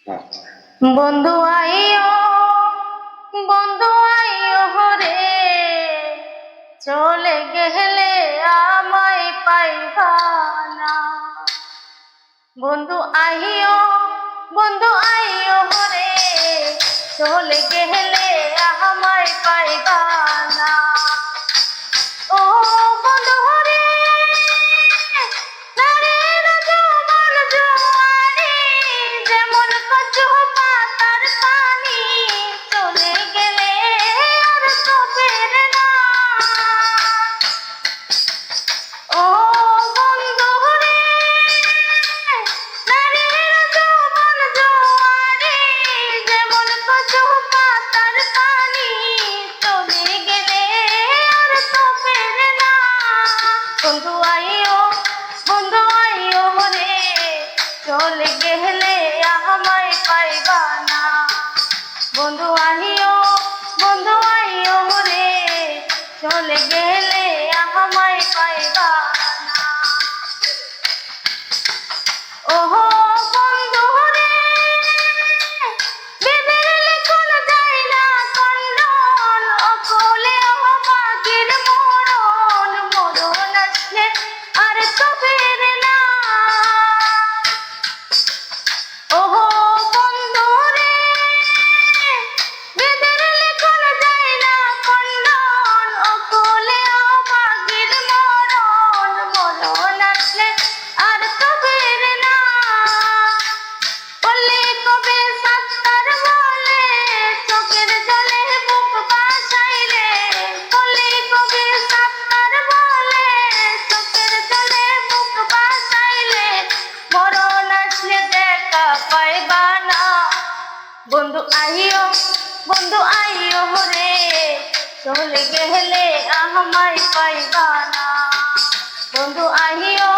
আচ্ছা। বন্ধু আইও, বন্ধু আইও রে, চলে গেলে আমায় পাইবা না। বন্ধু আইও, বন্ধু আইও রে, চলে গেলে আমায় পাইবা না। ও বন্ধু রে, নারীর যৌবন জোয়ারি, যেমন কচু পাতার পানি, চলে গেলে আর তো ফেরে না। ও বন্ধু রে, নারীর যৌবন জোয়ারি, যেমন কচু পাতার পানি, চলে গেলে আর তো ফেরে না। বন্ধু আইও, বন্ধু আইও রে, চলে গেলে আমায় পাইবা না। বন্ধু আইও, বন্ধু আইও রে, চলে গেলে আমায় পাইবা না। ওহো বন্ধু রে, বিধির লিখন যায় না খণ্ডন, অকলে অভাগীর মরণ, মরণ আসলে আর তো ফিরে না। ওহো বন্ধু রে, বিধির লিখন যায় না খণ্ডন, অকলে অভাগীর মরণ, মরণ আসলে আর তো ফিরে না। বললে কবে সাত্তার বলে, চোখের জলে বুক ভাসাইলে, বললে কবে সাত্তার বলে, চোখের জলে বুক ভাসাইলে, মরণ আসলে দেখা পাইবা না। বন্ধু আইও, বন্ধু আইও রে, চলে গেলে আমায় পাইবা না। বন্ধু আইও,